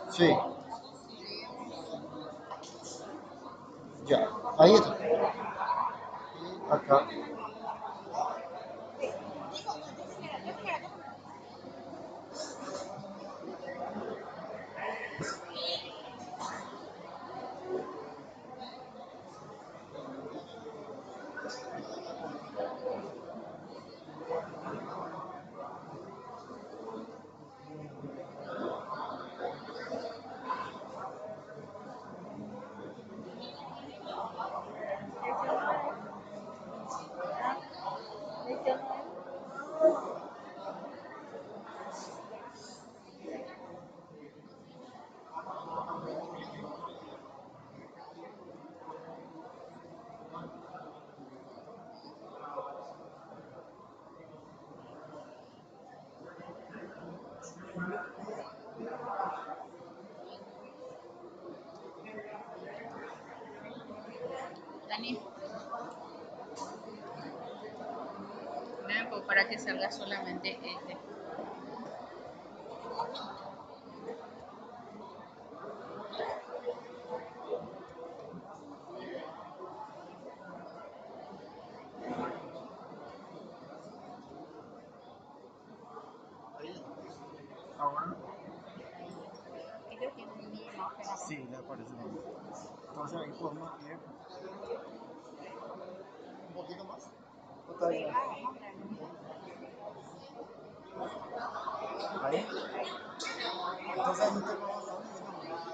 Sí, ya. Ahí está. Y acá. Dani, para que salga solamente este. Ahora. Ellos tienen mi imagen acá. Sí, le aparece también. Entonces ahí podemos ir un poquito más. ¿O está bien? Vamos a ver. Ahí. Entonces ahí usted va avanzando y viendo más.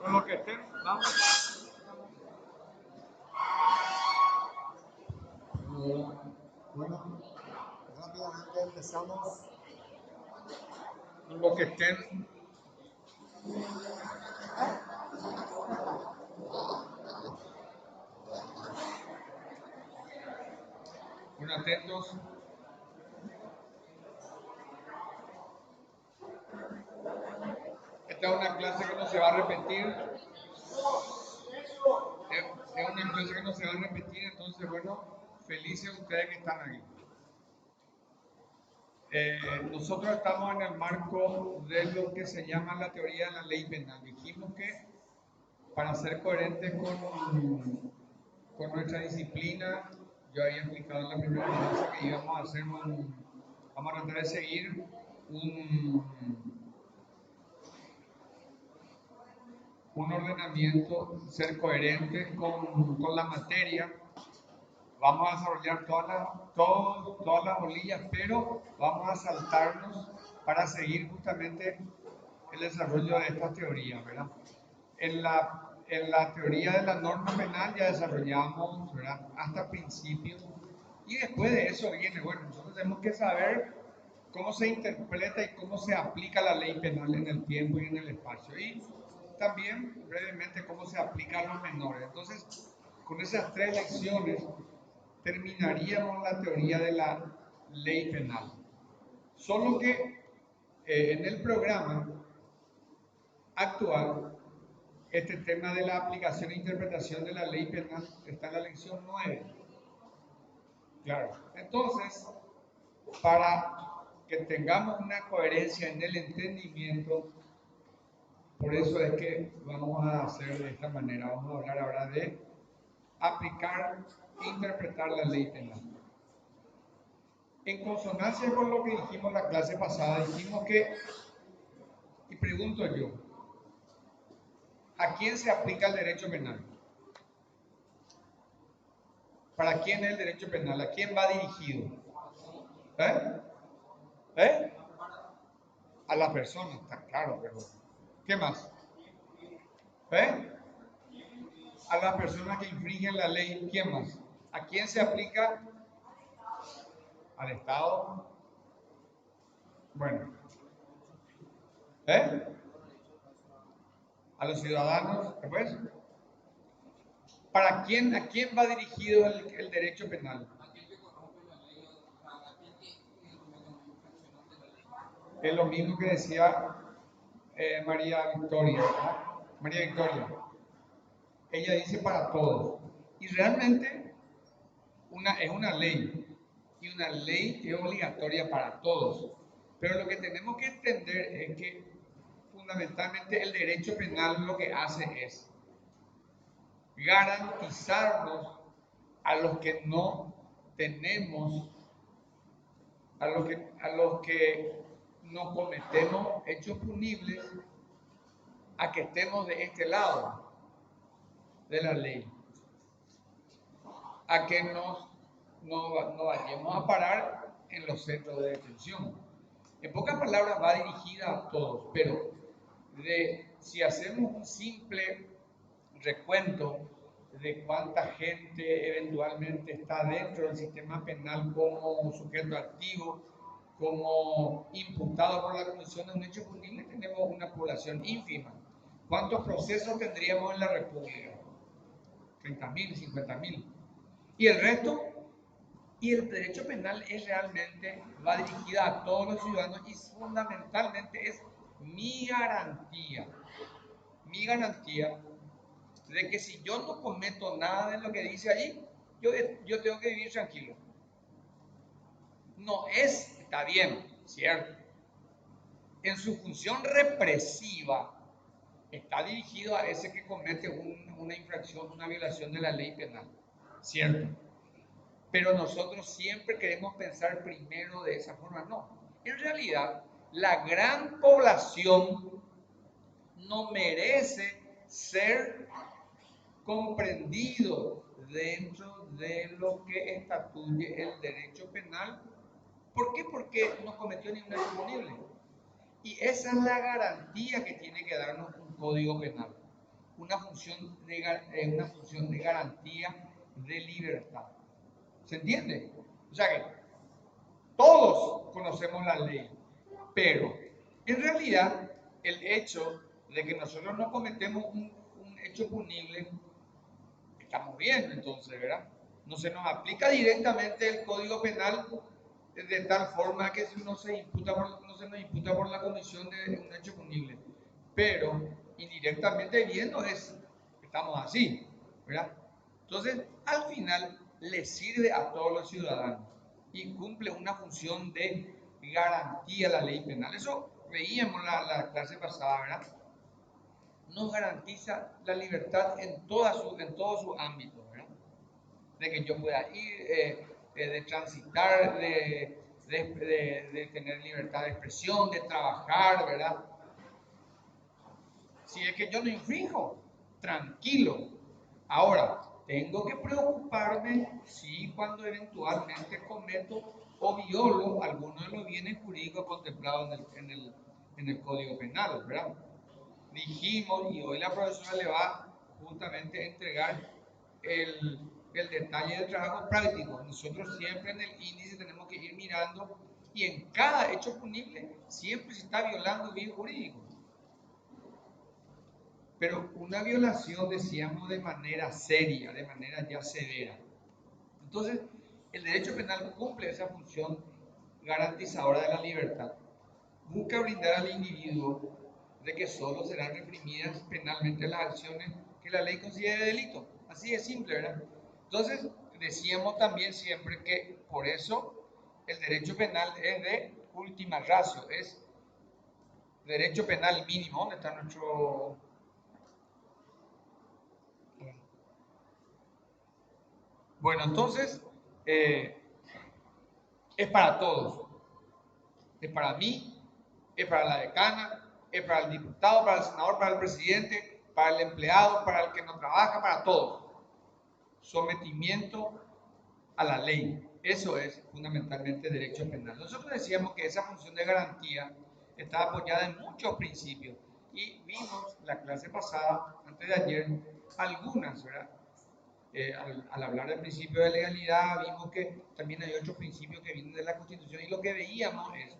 Con lo que estén, vamos. Bueno, rápidamente empezamos. Con lo que estén. Bueno, atentos. Esta es una clase que no se va a repetir. Es una clase que no se va a repetir, entonces, bueno, felices ustedes que están aquí. Nosotros estamos en el marco de lo que se llama la teoría de la ley penal. Dijimos que para ser coherentes con nuestra disciplina, yo había explicado en la primera clase que íbamos a hacer vamos a tratar de seguir un ordenamiento, ser coherentes con la materia. Vamos a desarrollar todas las bolillas, pero vamos a saltarnos para seguir justamente el desarrollo de esta teoría, ¿verdad? En la teoría de la norma penal ya desarrollamos, ¿verdad?, hasta principios, y después de eso viene, bueno, nosotros tenemos que saber cómo se interpreta y cómo se aplica la ley penal en el tiempo y en el espacio, y también brevemente cómo se aplica a los menores. Entonces, con esas tres lecciones terminaríamos la teoría de la ley penal. Solo que en el programa actual, este tema de la aplicación e interpretación de la ley penal está en la lección 9. Claro. Entonces, para que tengamos una coherencia en el entendimiento, por eso es que vamos a hacer de esta manera. Vamos a hablar ahora de aplicar e interpretar la ley penal. En consonancia con lo que dijimos la clase pasada, dijimos que, y pregunto yo, ¿a quién se aplica el derecho penal? ¿Para quién es el derecho penal? ¿A quién va dirigido? ¿Eh? ¿Eh? A la persona, está claro, pero ¿qué más? ¿Eh? A la persona que infringe la ley, ¿quién más? ¿A quién se aplica? ¿Al Estado? Bueno, ¿eh? ¿A los ciudadanos? Después, ¿a quién va dirigido el derecho penal? Es lo mismo que decía María Victoria, ¿verdad? María Victoria. Ella dice para todos. Y realmente es una ley. Y una ley es obligatoria para todos. Pero lo que tenemos que entender es que fundamentalmente el derecho penal lo que hace es garantizarnos a los que no tenemos, a los que no cometemos hechos punibles, a que estemos de este lado de la ley, a que no vayamos a parar en los centros de detención. En pocas palabras va dirigida a todos, pero si hacemos un simple recuento de cuánta gente eventualmente está dentro del sistema penal como sujeto activo, como imputado por la comisión de un hecho punible, tenemos una población ínfima. ¿Cuántos procesos tendríamos en la República? 30.000, 50.000. ¿Y el resto? Y el derecho penal es realmente, va dirigida a todos los ciudadanos y fundamentalmente es mi garantía de que si yo no cometo nada de lo que dice allí, yo tengo que vivir tranquilo. No es, está bien, cierto. En su función represiva está dirigido a ese que comete una infracción, una violación de la ley penal, cierto. Pero nosotros siempre queremos pensar primero de esa forma. No, en realidad la gran población no merece ser comprendido dentro de lo que estatuye el derecho penal. ¿Por qué? Porque no cometió ningún hecho punible. Y esa es la garantía que tiene que darnos un código penal, una función de garantía de libertad. ¿Se entiende? O sea que todos conocemos la ley, pero en realidad el hecho de que nosotros no cometemos un hecho punible, estamos bien entonces, ¿verdad? No se nos aplica directamente el Código Penal de tal forma que no se nos imputa por la comisión de un hecho punible, pero indirectamente viendo estamos así, ¿verdad? Entonces, al final le sirve a todos los ciudadanos y cumple una función de garantía a la ley penal. Eso veíamos la clase pasada, ¿verdad? Nos garantiza la libertad en todos sus ámbitos, ¿verdad? De que yo pueda ir, de transitar, de tener libertad de expresión, de trabajar, ¿verdad? Si es que yo no infrinjo, tranquilo. Ahora, tengo que preocuparme si cuando eventualmente cometo o violo alguno de los bienes jurídicos contemplados en el Código Penal, ¿verdad? Dijimos, y hoy la profesora le va justamente a entregar el detalle del trabajo práctico. Nosotros siempre en el índice tenemos que ir mirando y en cada hecho punible siempre se está violando bien jurídico. Pero una violación, decíamos, de manera seria, de manera ya severa. Entonces, el derecho penal cumple esa función garantizadora de la libertad. Busca brindar al individuo de que solo serán reprimidas penalmente las acciones que la ley considere delito. Así de simple, ¿verdad? Entonces, decíamos también siempre que por eso el derecho penal es de última ratio, es derecho penal mínimo. ¿Dónde está nuestro...? Bueno, entonces, es para todos. Es para mí, es para la decana, es para el diputado, para el senador, para el presidente, para el empleado, para el que no trabaja, para todos. Sometimiento a la ley. Eso es fundamentalmente derecho penal. Nosotros decíamos que esa función de garantía está apoyada en muchos principios y vimos la clase pasada, antes de ayer, algunas, ¿verdad? Al hablar del principio de legalidad, vimos que también hay otros principios que vienen de la Constitución y lo que veíamos es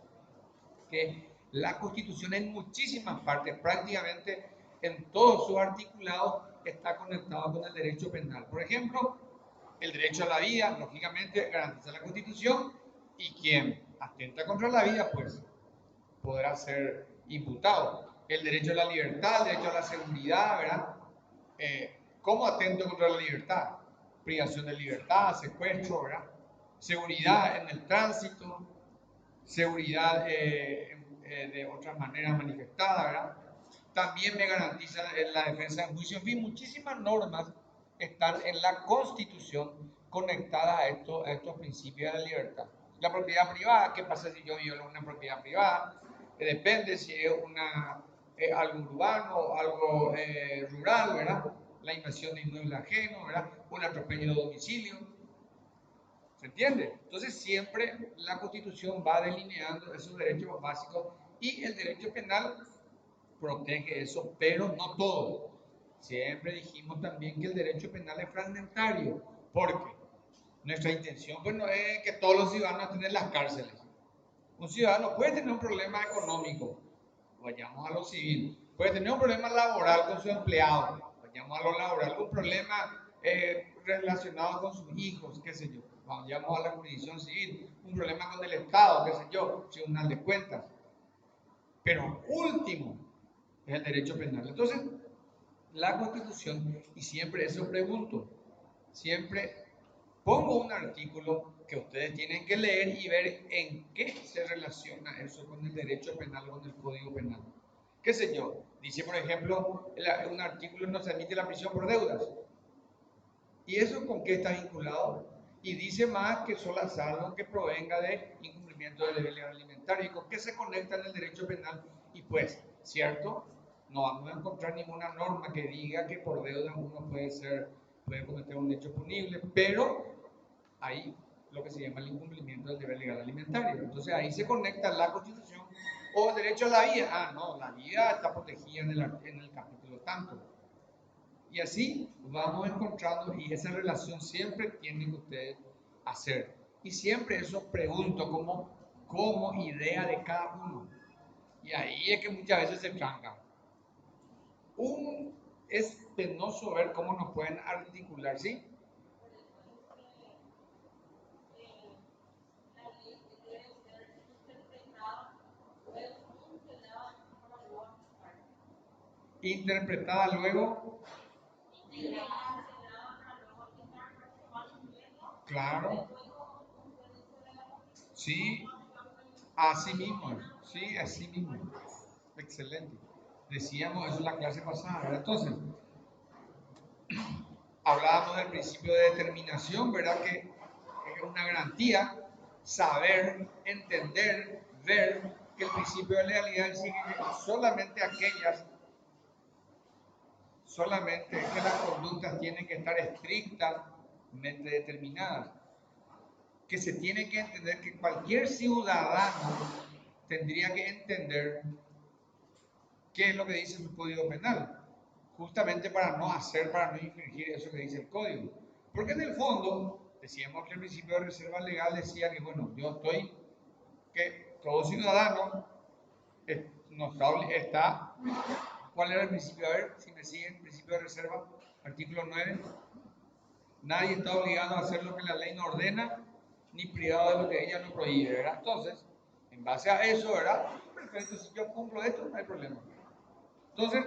que la Constitución en muchísimas partes, prácticamente en todos sus articulados, está conectado con el derecho penal. Por ejemplo, el derecho a la vida, lógicamente, garantiza la Constitución y quien atenta contra la vida, pues, podrá ser imputado. El derecho a la libertad, el derecho a la seguridad, ¿verdad? ¿Cómo atento contra la libertad? Privación de libertad, secuestro, ¿verdad? Seguridad en el tránsito, seguridad de otras maneras manifestadas, ¿verdad? También me garantiza la defensa en juicio. En fin, muchísimas normas están en la Constitución conectadas a estos principios de la libertad. La propiedad privada, ¿qué pasa si yo violo una propiedad privada? Depende si es algo urbano o algo rural, ¿verdad? La invasión de inmuebles ajenos, ¿verdad? Un atropello de domicilio. ¿Se entiende? Entonces siempre la Constitución va delineando esos derechos básicos y el derecho penal protege eso, pero no todo. Siempre dijimos también que el derecho penal es fragmentario, porque nuestra intención pues no es que todos los ciudadanos estén en las cárceles. Un ciudadano puede tener un problema económico, vayamos a lo civil, puede tener un problema laboral con su empleado, vayamos a lo laboral, un problema relacionado con sus hijos, qué sé yo, vayamos a la jurisdicción civil, un problema con el Estado, qué sé yo, tribunal de cuentas. Pero último es el derecho penal. Entonces, la Constitución, y siempre eso pregunto, siempre pongo un artículo que ustedes tienen que leer y ver en qué se relaciona eso con el derecho penal o con el Código Penal. ¿Qué sé yo? Dice, por ejemplo, un artículo no se admite la prisión por deudas. ¿Y eso con qué está vinculado? Y dice más que solo salvo que provenga de incumplimiento del deber legal alimentario. ¿Y con qué se conecta en el derecho penal? Y pues, ¿cierto? No vamos a encontrar ninguna norma que diga que por deuda uno puede cometer un hecho punible, pero ahí lo que se llama el incumplimiento del deber legal alimentario. Entonces ahí se conecta la Constitución o el derecho a la vida. Ah, no, la vida está protegida en el capítulo tanto. Y así vamos encontrando y esa relación siempre tienen que ustedes hacer. Y siempre eso pregunto como idea de cada uno. Y ahí es que muchas veces se tranca. Es penoso ver cómo nos pueden articular, ¿sí? Interpretada luego, claro, sí, así mismo, sí, así mismo. Excelente. Decíamos eso en la clase pasada, ¿verdad? Entonces, hablábamos del principio de determinación, ¿verdad? Que es una garantía saber, entender, ver que el principio de legalidad exige solamente que las conductas tienen que estar estrictamente determinadas, que se tiene que entender que cualquier ciudadano tendría que entender qué es lo que dice su código penal, justamente para no infringir eso que dice el código. Porque en el fondo, decíamos que el principio de reserva legal decía que, bueno, que todo ciudadano no está, ¿cuál era el principio? A ver, si me siguen, el principio de reserva, artículo 9, nadie está obligado a hacer lo que la ley no ordena, ni privado de lo que ella no prohíbe, ¿verdad? Entonces, en base a eso, ¿verdad? Perfecto, si yo cumplo esto, no hay problema. Entonces,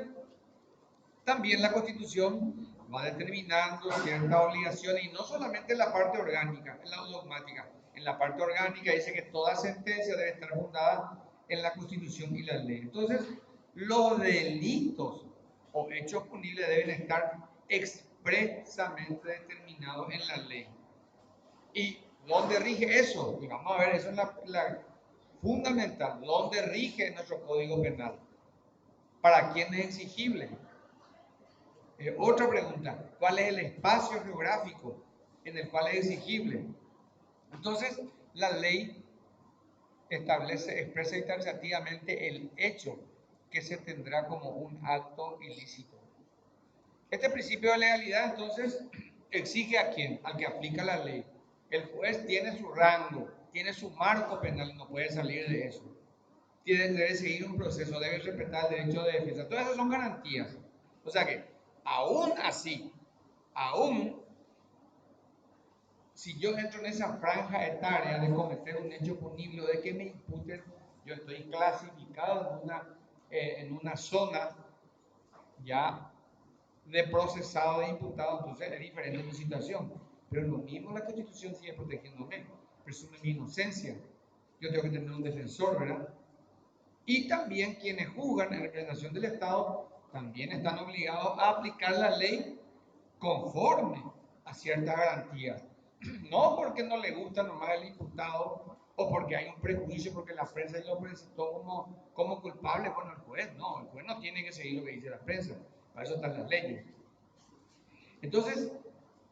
también la Constitución va determinando ciertas obligaciones, y no solamente en la parte orgánica, en la dogmática. En la parte orgánica dice que toda sentencia debe estar fundada en la Constitución y la ley. Entonces, los delitos o hechos punibles deben estar expresamente determinados en la ley. ¿Y dónde rige eso? Y vamos a ver, eso es la fundamental. ¿Dónde rige nuestro Código Penal? ¿Para quién es exigible? Otra pregunta, ¿cuál es el espacio geográfico en el cual es exigible? Entonces, la ley establece expresa y taxativamente el hecho que se tendrá como un acto ilícito. Este principio de legalidad, entonces, exige a quién, al que aplica la ley. El juez tiene su rango, tiene su marco penal, no puede salir de eso. Debe seguir un proceso, debe respetar el derecho de defensa. Todas esas son garantías. O sea que, aún así, aún si yo entro en esa franja etaria de cometer un hecho punible, de que me imputen, yo estoy clasificado en una zona ya de procesado, de imputado, entonces es diferente mi situación. Pero lo mismo la Constitución sigue protegiéndome, presume mi inocencia. Yo tengo que tener un defensor, ¿verdad? Y también quienes juzgan en representación del Estado también están obligados a aplicar la ley conforme a ciertas garantías. No porque no le gusta nomás el imputado o porque hay un prejuicio, porque la prensa lo presentó como culpable. Bueno, el juez no tiene que seguir lo que dice la prensa, para eso están las leyes. Entonces,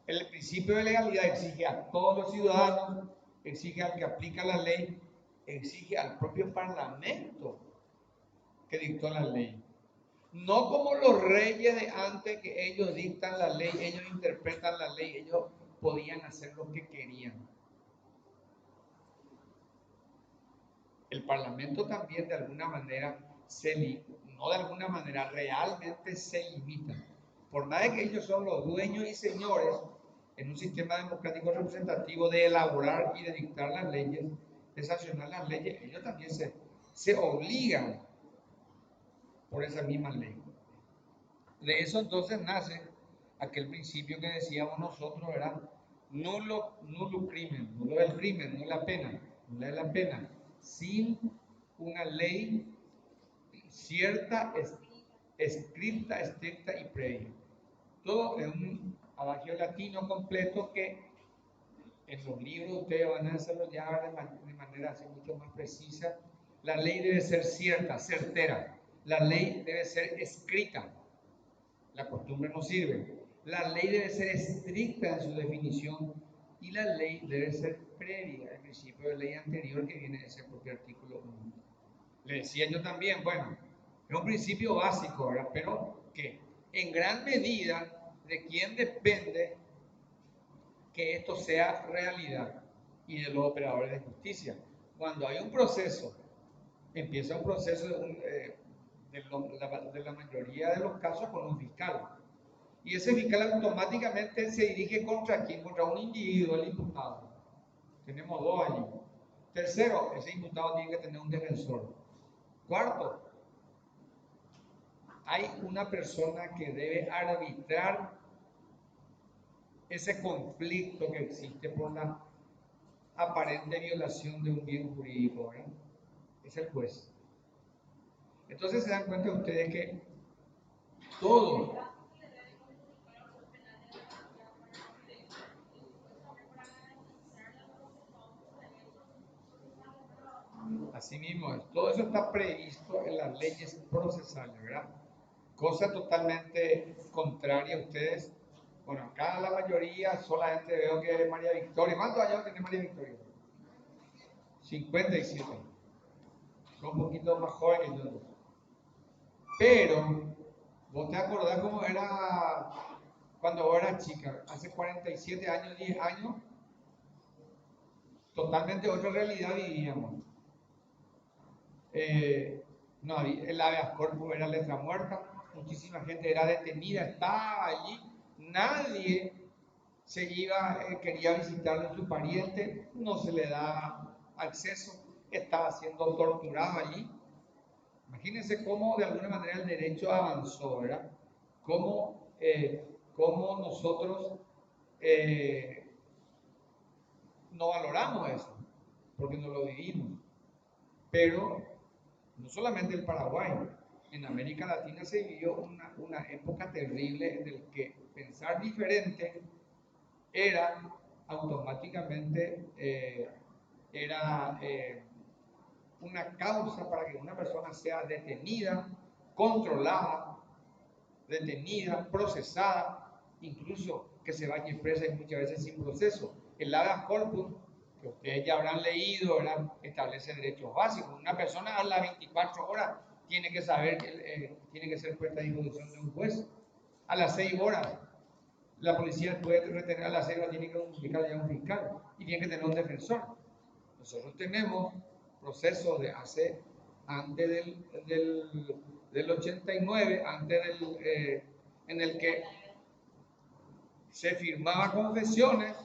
el principio de legalidad exige a todos los ciudadanos, exige al que aplica la ley, exige al propio Parlamento que dictó la ley. No como los reyes de antes, que ellos dictan la ley, ellos interpretan la ley, ellos podían hacer lo que querían. El Parlamento también de alguna manera no de alguna manera, realmente se limita. Por más de que ellos son los dueños y señores en un sistema democrático representativo de elaborar y de dictar las leyes, de sancionar las leyes, ellos también se obligan por esa misma ley. De eso entonces nace aquel principio que decíamos nosotros, ¿verdad? Nulo crimen, nulo el crimen, no la pena, nula es la pena, sin una ley cierta, escrita, estricta y previa. Todo es un adagio latino completo que en los libros ustedes van a desarrollar de manera así mucho más precisa. La ley debe ser cierta, certera. La ley debe ser escrita. La costumbre no sirve. La ley debe ser estricta en su definición y la ley debe ser previa al principio de ley anterior que viene de ese propio artículo 1. Le decía yo también, bueno, es un principio básico, ¿verdad? Pero que en gran medida de quién depende que esto sea realidad y de los operadores de justicia. Cuando hay un proceso, empieza un proceso de la mayoría de los casos con un fiscal. Y ese fiscal automáticamente se dirige contra quién, contra un individuo, el imputado. Tenemos dos allí. Tercero, ese imputado tiene que tener un defensor. Cuarto, hay una persona que debe arbitrar ese conflicto que existe por la aparente violación de un bien jurídico, ¿verdad? Es el juez. Entonces se dan cuenta ustedes que todo así mismo, todo eso está previsto en las leyes procesales, ¿verdad? Cosa totalmente contraria a ustedes. Bueno, acá la mayoría solamente veo que María Victoria. ¿Cuántos años tiene María Victoria? 57. Son un poquito más joven que yo. Pero, ¿vos te acordás cómo era cuando vos eras chica? Hace 47 años, 10 años, totalmente otra realidad vivíamos. No, el habeas corpus era letra muerta, muchísima gente era detenida, estaba allí, nadie quería visitarlo a su pariente, no se le daba acceso, estaba siendo torturado allí. Imagínense cómo de alguna manera el derecho avanzó, ¿verdad? Cómo nosotros no valoramos eso, porque no lo vivimos. Pero no solamente el Paraguay, en América Latina se vivió una época terrible en la que pensar diferente era automáticamente una causa para que una persona sea detenida, controlada, detenida, procesada, incluso que se vaya presa y muchas veces sin proceso. El habeas corpus que ustedes ya habrán leído, ¿verdad? Establece derechos básicos. Una persona a las 24 horas tiene que saber que tiene que ser puesta a disposición de un juez. A las 6 horas la policía puede retener, a las 6 horas tiene que comunicar ya a un fiscal y tiene que tener un defensor. Nosotros tenemos procesos de hace, antes del 89, en el que se firmaban confesiones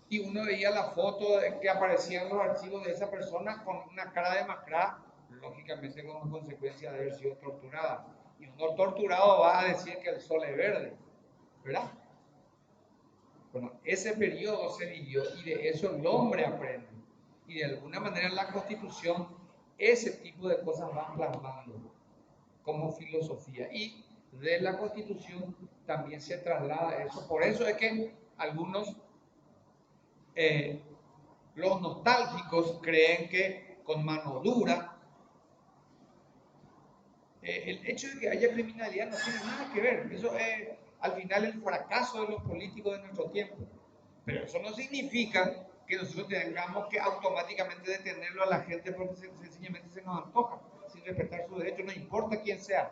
y uno veía la foto que aparecía en los archivos de esa persona con una cara demacrada, lógicamente como consecuencia de haber sido torturada. Y uno torturado va a decir que el sol es verde, ¿verdad? Bueno, ese periodo se vivió y de eso el hombre aprende. Y de alguna manera en la Constitución ese tipo de cosas van plasmando como filosofía. Y de la Constitución también se traslada eso. Por eso es que algunos, los nostálgicos, creen que con mano dura, el hecho de que haya criminalidad no tiene nada que ver. Eso es al final el fracaso de los políticos de nuestro tiempo. Pero eso no significa que nosotros tengamos que automáticamente detenerlo a la gente porque sencillamente se nos antoja, sin respetar sus derechos, no importa quién sea.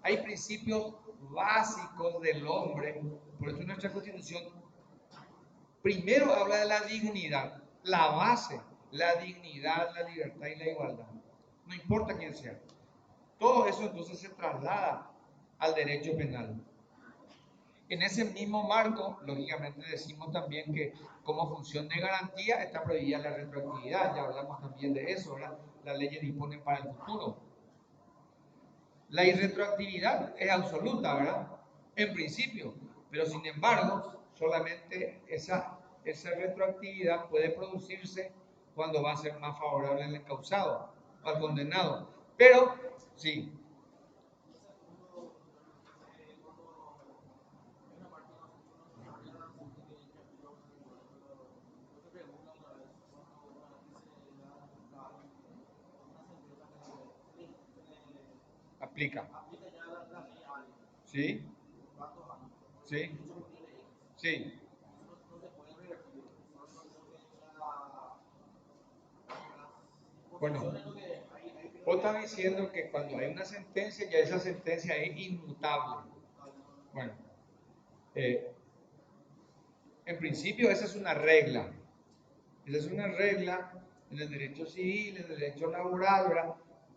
Hay principios básicos del hombre, por eso nuestra Constitución primero habla de la dignidad, la base, la dignidad, la libertad y la igualdad. No importa quién sea. Todo eso entonces se traslada al derecho penal. En ese mismo marco, lógicamente decimos también que como función de garantía está prohibida la retroactividad, ya hablamos también de eso, ¿verdad? Las leyes disponen para el futuro. La irretroactividad es absoluta, ¿verdad? En principio, pero sin embargo, solamente esa retroactividad puede producirse cuando va a ser más favorable al encausado, al condenado. Pero, sí. Aplica. ¿Sí? ¿Sí? Sí. Bueno, vos estás diciendo que cuando hay una sentencia, ya esa sentencia es inmutable. Bueno, eh, en principio esa es una regla. Esa es una regla en el derecho civil, en el derecho laboral, ¿verdad?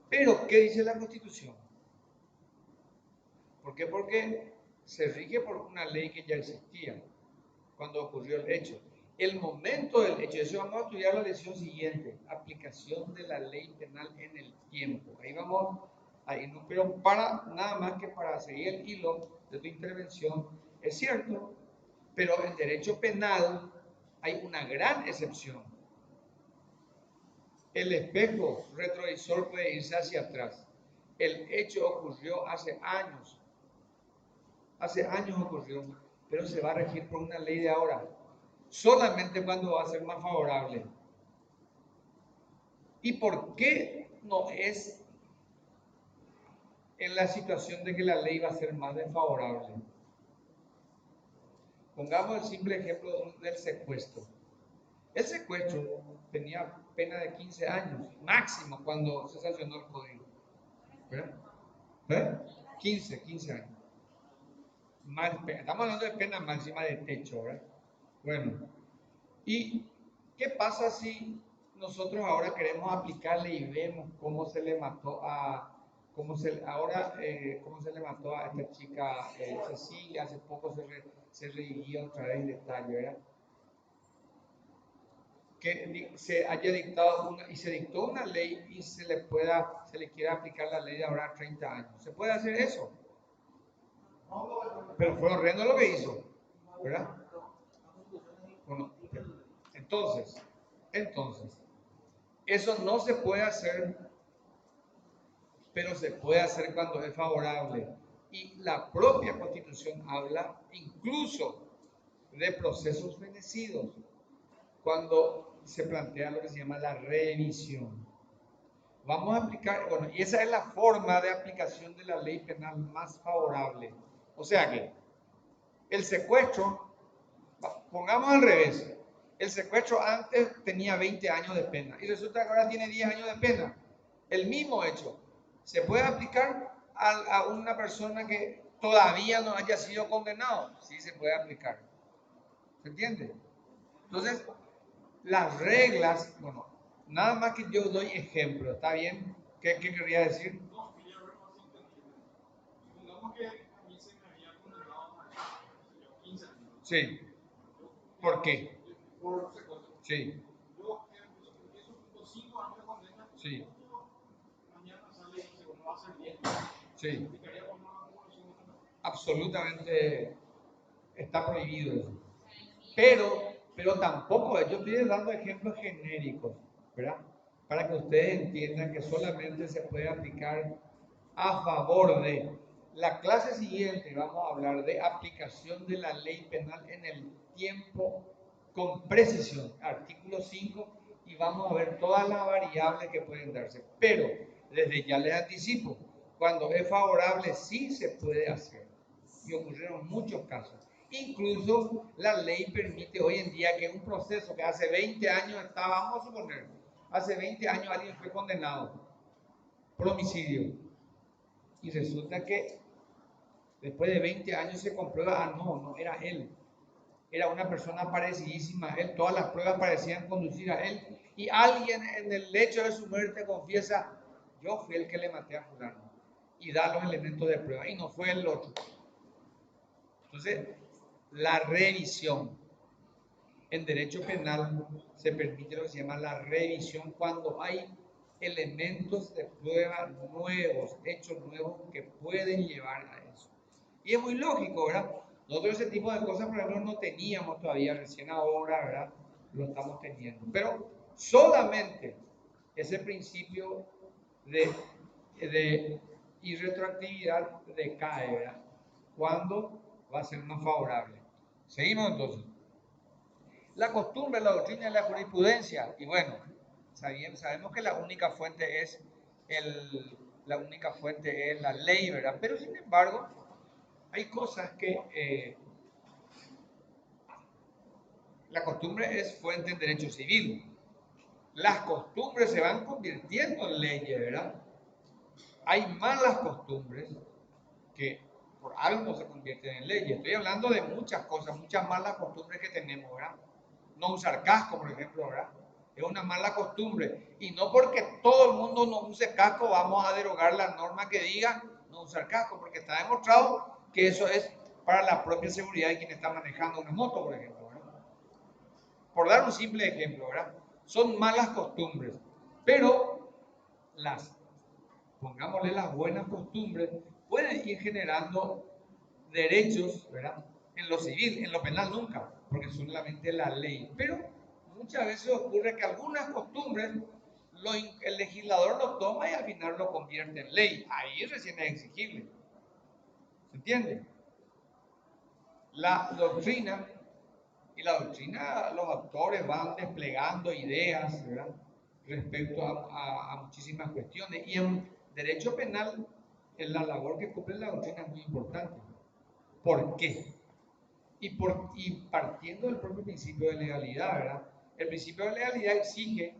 Pero, ¿qué dice la Constitución? ¿Por qué? Porque se rige por una ley que ya existía cuando ocurrió el hecho. El momento del hecho, eso vamos a estudiar la lección siguiente, aplicación de la ley penal en el tiempo. Ahí vamos a ir, pero para nada más que para seguir el hilo de tu intervención, es cierto, pero en derecho penal hay una gran excepción. El espejo retrovisor puede irse hacia atrás. El hecho ocurrió hace años ocurrió, pero se va a regir por una ley de ahora, solamente cuando va a ser más favorable. ¿Y por qué no es en la situación de que la ley va a ser más desfavorable? Pongamos el simple ejemplo del secuestro. El secuestro tenía pena de 15 años, máximo cuando se sancionó el código. ¿verdad? 15 años. Estamos hablando de pena máxima de techo, ¿verdad? Bueno, ¿y qué pasa si nosotros ahora queremos aplicarle y vemos cómo se le mató a, cómo se le mató a esta chica Cecilia? Hace poco se revivió otra vez el detalle, ¿verdad? Que se haya dictado y se dictó una ley y se le quiera aplicar la ley de ahora a 30 años. ¿Se puede hacer eso? Pero fue horrendo lo que hizo, ¿verdad? Bueno, entonces, eso no se puede hacer, pero se puede hacer cuando es favorable. Y la propia Constitución habla incluso de procesos fenecidos, cuando se plantea lo que se llama la revisión. Vamos a aplicar, bueno, y esa es la forma de aplicación de la ley penal más favorable. O sea que el secuestro, pongamos al revés, El secuestro antes tenía 20 años de pena y resulta que ahora tiene 10 años de pena. El mismo hecho se puede aplicar a una persona que todavía no haya sido condenado. Sí se puede aplicar. ¿Se entiende? Entonces, las reglas, bueno, nada más que yo doy ejemplo, ¿está bien? ¿Qué quería decir? No, quería ver más entendido. Supongamos que a mí se me había condenado a 15 años. Sí. ¿Por qué? Por secuestro. Sí. Yo empiezo con 5 años de condena. Sí. Mañana sale y dice, bueno, va a ser 10. Sí. ¿Aplicaría por una acumulación de condena? Absolutamente está prohibido eso. Pero tampoco, yo estoy dando ejemplos genéricos, ¿verdad? Para que ustedes entiendan que solamente se puede aplicar a favor de. La clase siguiente vamos a hablar de aplicación de la ley penal en el tiempo con precisión, artículo 5, y vamos a ver todas las variables que pueden darse. Pero desde ya les anticipo, cuando es favorable sí se puede hacer. Y ocurrieron muchos casos. Incluso la ley permite hoy en día que un proceso que hace 20 años estaba, vamos a suponer, hace 20 años alguien fue condenado por homicidio y resulta que después de 20 años se comprueba, no era él, era una persona parecidísima a él, todas las pruebas parecían conducir a él y alguien en el lecho de su muerte confiesa, yo fui el que le maté a fulano y da los elementos de prueba y no fue el otro. Entonces, la revisión. En derecho penal se permite lo que se llama la revisión cuando hay elementos de prueba nuevos, hechos nuevos que pueden llevar a eso. Y es muy lógico, ¿verdad? Nosotros ese tipo de cosas, por ejemplo, no teníamos todavía, recién ahora, ¿verdad? Lo estamos teniendo. Pero solamente ese principio de irretroactividad decae, ¿verdad? Cuando va a ser más favorable. Seguimos entonces. La costumbre, la doctrina y la jurisprudencia. Y bueno, sabemos que la única fuente es la ley, ¿verdad? Pero sin embargo, hay cosas que la costumbre es fuente en derecho civil. Las costumbres se van convirtiendo en leyes, ¿verdad? Hay malas costumbres que por algo se convierten en leyes. Estoy hablando de muchas cosas, muchas malas costumbres que tenemos, ¿verdad? No usar casco, por ejemplo, ¿verdad? Es una mala costumbre. Y no porque todo el mundo no use casco vamos a derogar la norma que diga no usar casco, porque está demostrado que eso es para la propia seguridad de quien está manejando una moto, por ejemplo, ¿verdad? Por dar un simple ejemplo, ¿verdad? Son malas costumbres, pero pongámosle las buenas costumbres, pueden ir generando derechos, ¿verdad? En lo civil, en lo penal nunca, porque es solamente la ley. Pero muchas veces ocurre que algunas costumbres el legislador lo toma y al final lo convierte en ley. Ahí recién es exigible. ¿Se entiende? La doctrina, y la doctrina, los autores van desplegando ideas, ¿verdad? Respecto a muchísimas cuestiones. Y en derecho penal, en la labor que cumple la doctrina es muy importante. ¿Por qué? Y partiendo del propio principio de legalidad, ¿verdad? El principio de legalidad exige,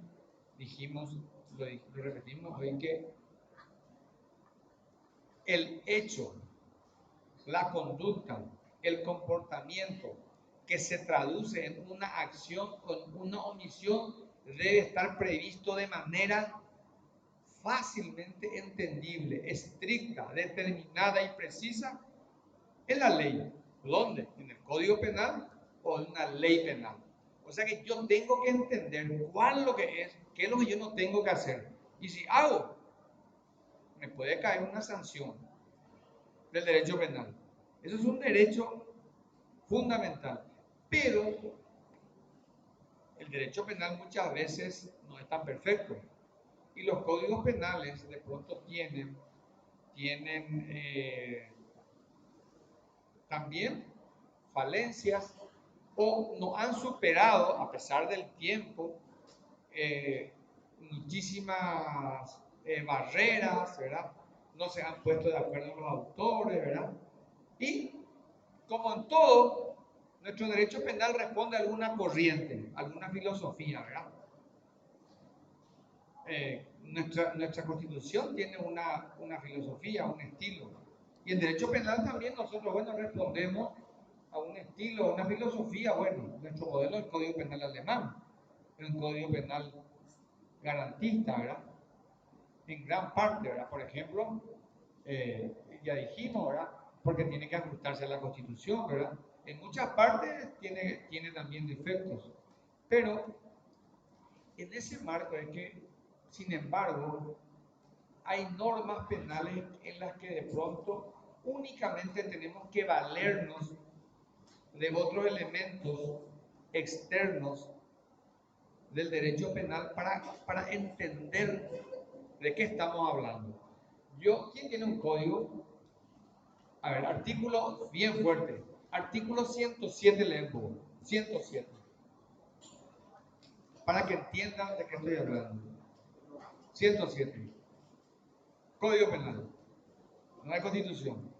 dijimos, lo repetimos hoy, que el hecho, la conducta, el comportamiento que se traduce en una acción con una omisión debe estar previsto de manera fácilmente entendible, estricta, determinada y precisa en la ley. ¿Dónde? ¿En el Código Penal o en una ley penal? O sea que yo tengo que entender cuál es lo que es, qué es lo que yo no tengo que hacer. Y si hago, me puede caer una sanción del derecho penal. Eso es un derecho fundamental. Pero el derecho penal muchas veces no es tan perfecto. Y los códigos penales de pronto tienen también falencias o no han superado, a pesar del tiempo, muchísimas barreras, ¿verdad? No se han puesto de acuerdo los autores, ¿verdad? Y como en todo, Nuestro derecho penal responde a alguna corriente, a alguna filosofía, ¿verdad? Nuestra constitución tiene una filosofía, un estilo. Y el derecho penal también nosotros, bueno, respondemos a un estilo, a una filosofía. Bueno, nuestro modelo es el Código Penal alemán, el Código Penal garantista, ¿verdad? En gran parte, ¿verdad? Por ejemplo, ya dijimos, ¿verdad? Porque tiene que ajustarse a la Constitución, ¿verdad? En muchas partes tiene también defectos, pero en ese marco es que, sin embargo, hay normas penales en las que de pronto únicamente tenemos que valernos de otros elementos externos del derecho penal para entender de qué estamos hablando. ¿Quién tiene un código? A ver, artículo bien fuerte. Artículo 107 le pongo. 107. Para que entiendan de qué estoy hablando. 107. Código penal. No hay constitución.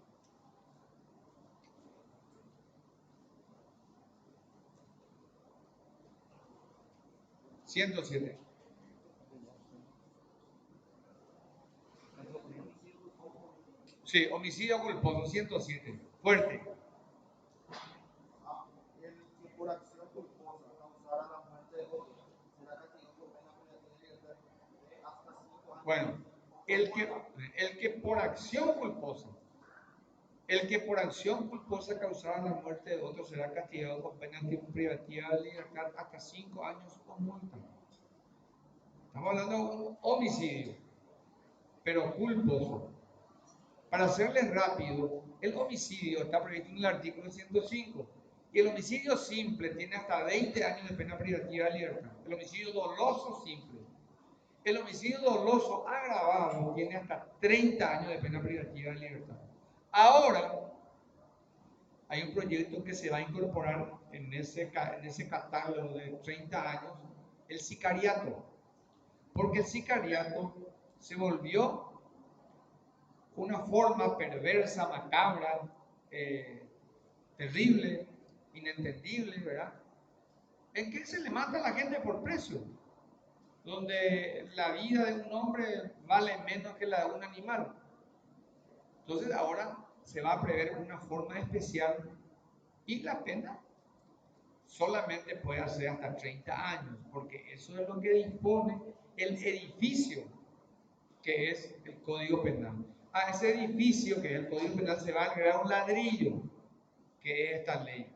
¿107? Sí, homicidio culposo, 107. Fuerte. El que por acción culposa causara la muerte de otro será castigado por pena privativa de libertad hasta 5 años. Bueno, el que por acción culposa causara la muerte de otro será castigado con pena privativa de libertad hasta 5 años o multa. Estamos hablando de un homicidio, pero culposo. Para hacerles rápido, el homicidio está previsto en el artículo 105 y el homicidio simple tiene hasta 20 años de pena privativa de libertad. El homicidio doloso simple. El homicidio doloso agravado tiene hasta 30 años de pena privativa de libertad. Ahora, hay un proyecto que se va a incorporar en ese catálogo de 30 años, el sicariato. Porque el sicariato se volvió una forma perversa, macabra, terrible, inentendible, ¿verdad? En que se le mata a la gente por precio, donde la vida de un hombre vale menos que la de un animal. Entonces ahora se va a prever una forma especial y la pena solamente puede ser hasta 30 años, porque eso es lo que dispone el edificio que es el Código Penal. A ese edificio que es el Código Penal se va a agregar un ladrillo, que es esta ley.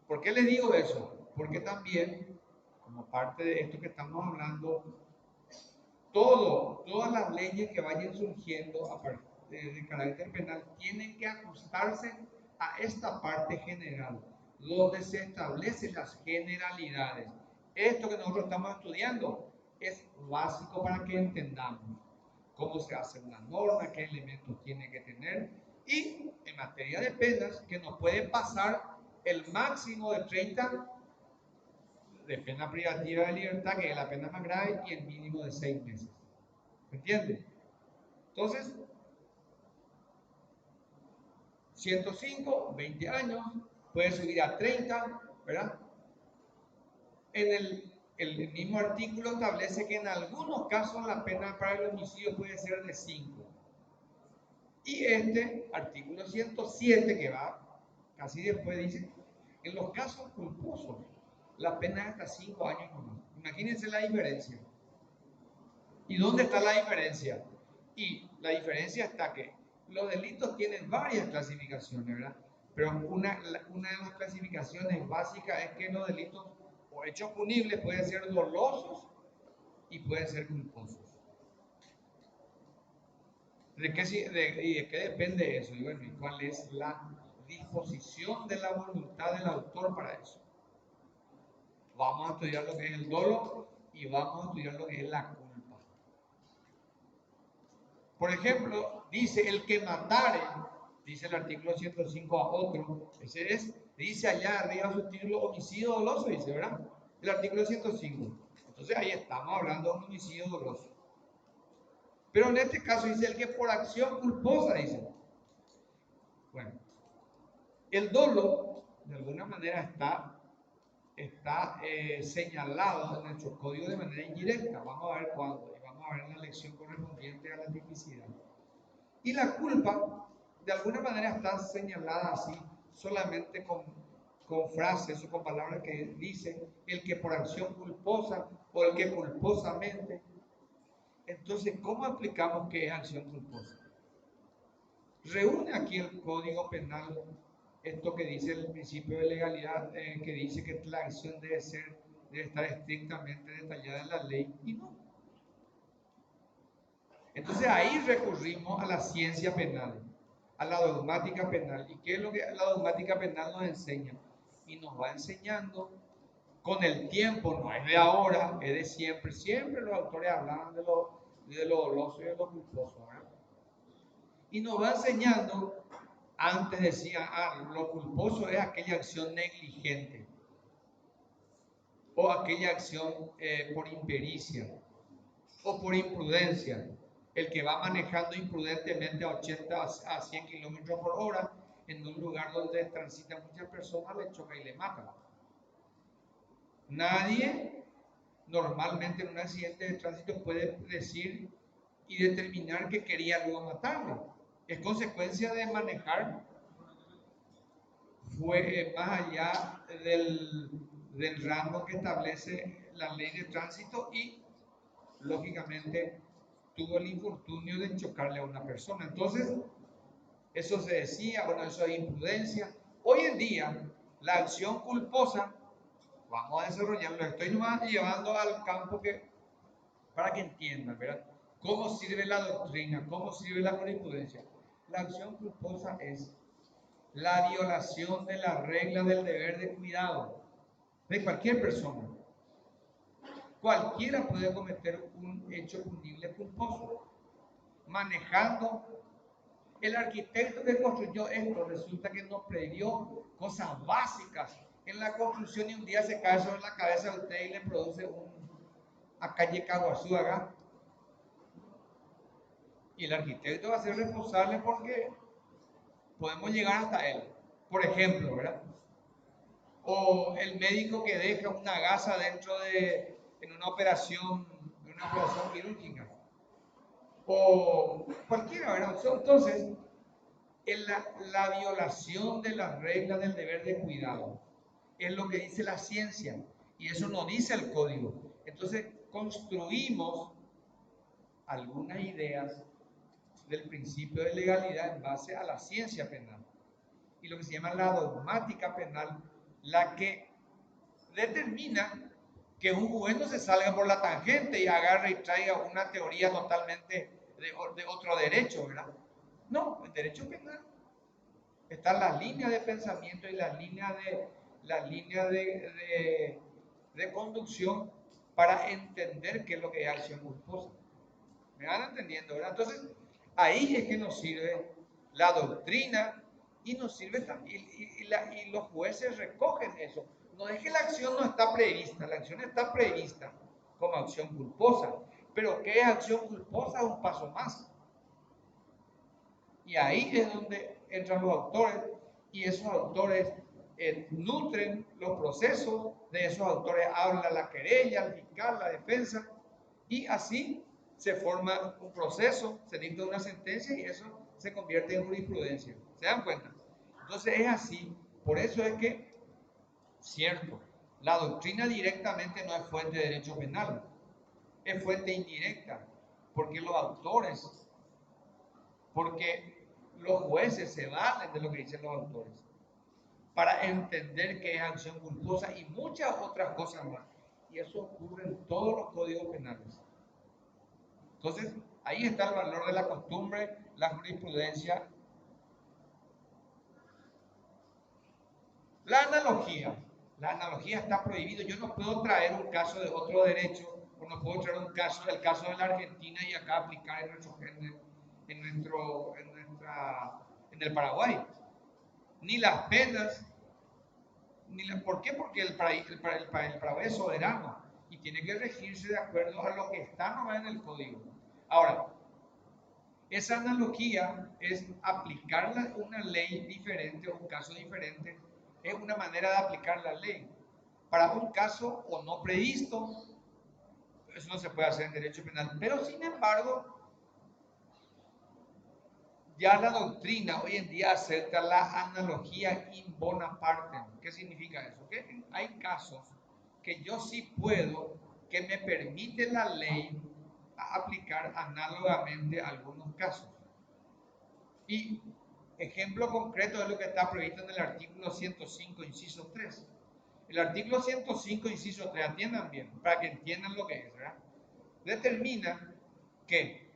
¿Por qué les digo eso? Porque también, como parte de esto que estamos hablando, todas las leyes que vayan surgiendo a partir de carácter penal tienen que ajustarse a esta parte general, donde se establecen las generalidades. Esto que nosotros estamos estudiando es básico para que entendamos cómo se hace una norma, qué elementos tiene que tener, y en materia de penas, que nos puede pasar el máximo de 30 de pena privativa de libertad, que es la pena más grave, y el mínimo de 6 meses. ¿Me entienden? Entonces, 105, 20 años, puede subir a 30, ¿verdad? El mismo artículo establece que en algunos casos la pena para el homicidio puede ser de 5. Y este artículo 107, que va casi después, dice, en los casos culposos, la pena es hasta 5 años nomás. Imagínense la diferencia. ¿Y dónde está la diferencia? Y la diferencia está que los delitos tienen varias clasificaciones, ¿verdad? Pero una de las clasificaciones básicas es que los delitos o hechos punibles pueden ser dolosos y pueden ser culposos. ¿De qué depende eso? Y bueno, ¿y cuál es la disposición de la voluntad del autor para eso? Vamos a estudiar lo que es el dolo y vamos a estudiar lo que es la culpa. Por ejemplo, dice el que matare, dice el artículo 105 a otro, ese es, dice allá arriba su título homicidio doloso, dice, ¿verdad? El artículo 105. Entonces ahí estamos hablando de un homicidio doloso. Pero en este caso dice el que por acción culposa, dice. Bueno, el dolo de alguna manera está señalado en nuestro código de manera indirecta. Vamos a ver cuándo, y vamos a ver en la lección correspondiente a la tipicidad. Y la culpa, de alguna manera, está señalada así, solamente con frases o con palabras que dicen el que por acción culposa o el que culposamente. Entonces, ¿cómo aplicamos qué es acción culposa? Reúne aquí el Código Penal esto que dice el principio de legalidad, que dice que la acción debe estar estrictamente detallada en la ley, y no. Entonces ahí recurrimos a la ciencia penal, a la dogmática penal. ¿Y qué es lo que la dogmática penal nos enseña? Y nos va enseñando con el tiempo, no es de ahora, es de siempre. Siempre los autores hablaban de lo doloso y de lo culposo, ¿verdad? Y nos va enseñando, antes decía, lo culposo es aquella acción negligente o aquella acción por impericia o por imprudencia. El que va manejando imprudentemente a 80 a 100 kilómetros por hora en un lugar donde transitan muchas personas, le choca y le mata. Nadie normalmente en un accidente de tránsito puede decir y determinar que quería luego matarle. Es consecuencia de manejar, fue más allá del rango que establece la ley de tránsito y lógicamente tuvo el infortunio de chocarle a una persona. Entonces, eso se decía, bueno, eso es imprudencia. Hoy en día, la acción culposa, vamos a desarrollarlo, lo estoy nomás llevando al campo para que entiendan, ¿verdad? ¿Cómo sirve la doctrina? ¿Cómo sirve la jurisprudencia? La acción culposa es la violación de la regla del deber de cuidado de cualquier persona. Cualquiera puede cometer un hecho punible culposo. Manejando, el arquitecto que construyó esto resulta que no previó cosas básicas en la construcción y un día se cae sobre la cabeza de usted y le produce a calle Caguazú acá. Y el arquitecto va a ser responsable porque podemos llegar hasta él. Por ejemplo, ¿verdad? O el médico que deja una gasa en una operación quirúrgica. O cualquiera, ¿verdad? Entonces, la violación de las reglas del deber de cuidado es lo que dice la ciencia y eso no dice el código. Entonces, construimos algunas ideas del principio de legalidad en base a la ciencia penal y lo que se llama la dogmática penal, la que determina que un juez no se salga por la tangente y agarre y traiga una teoría totalmente de otro derecho, ¿verdad? No, el derecho penal está la línea de pensamiento y la línea de conducción para entender qué es lo que es acción culposa. ¿Me van entendiendo, verdad? Entonces, ahí es que nos sirve la doctrina y nos sirve también, y los jueces recogen eso. No es que la acción no está prevista, la acción está prevista como acción culposa, pero ¿qué es acción culposa? Un paso más. Y ahí es donde entran los autores y esos autores nutren los procesos, de esos autores habla la querella, el fiscal, la defensa, y así se forma un proceso, se dicta una sentencia y eso se convierte en jurisprudencia. ¿Se dan cuenta? Entonces es así. Por eso es que, cierto, la doctrina directamente no es fuente de derecho penal, es fuente indirecta, porque los autores, porque los jueces se valen de lo que dicen los autores para entender qué es acción culposa y muchas otras cosas más. Y eso ocurre en todos los códigos penales. Entonces, ahí está el valor de la costumbre, la jurisprudencia. La analogía está prohibida. Yo no puedo traer un caso de otro derecho, o no puedo traer un caso del caso de la Argentina y acá aplicar en el Paraguay. Ni las penas, ¿por qué? Porque el Paraguay es soberano y tiene que regirse de acuerdo a lo que está nomás en el código. Ahora, esa analogía es aplicar una ley diferente o un caso diferente Es una manera de aplicar la ley. Para un caso o no previsto, eso no se puede hacer en derecho penal. Pero sin embargo, ya la doctrina hoy en día acepta la analogía in bona partem. ¿Qué significa eso? Que hay casos que yo sí puedo, que me permite la ley aplicar análogamente a algunos casos. Y ejemplo concreto es lo que está previsto en el artículo 105, inciso 3. El artículo 105, inciso 3, atiendan bien, para que entiendan lo que es, ¿verdad? Determina que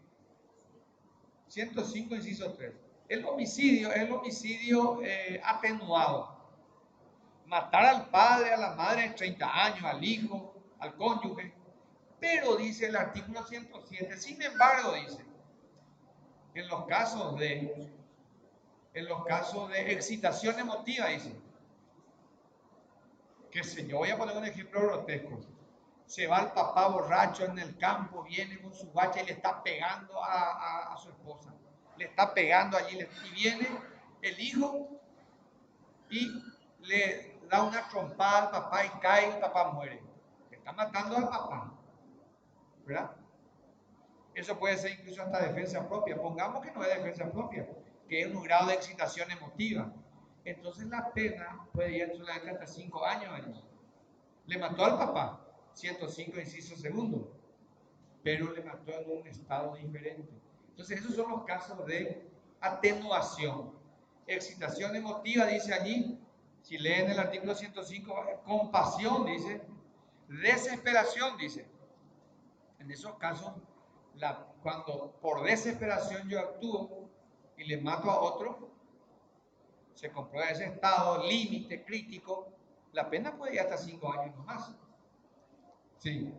105, inciso 3. El homicidio es el homicidio atenuado. Matar al padre, a la madre de 30 años, al hijo, al cónyuge. Pero dice el artículo 107, sin embargo, dice, en los casos de excitación emotiva, dice, que sé yo, voy a poner un ejemplo grotesco. Se va el papá borracho en el campo, viene con su bacha y le está pegando a su esposa. Le está pegando allí y viene el hijo y le da una trompada al papá y cae y el papá muere. Está matando al papá, ¿verdad? Eso puede ser incluso hasta defensa propia. Pongamos que no es defensa propia, que es un grado de excitación emotiva. Entonces la pena puede ir solamente hasta 5 años allí. Le mató al papá, 105 inciso segundo, pero le mató en un estado diferente. Entonces esos son los casos de atenuación. Excitación emotiva, dice allí, si leen el artículo 105, compasión, dice, desesperación, dice. En esos casos, cuando por desesperación yo actúo y le mato a otro, se comprueba ese estado límite crítico, la pena puede ir hasta 5 años más. Sí.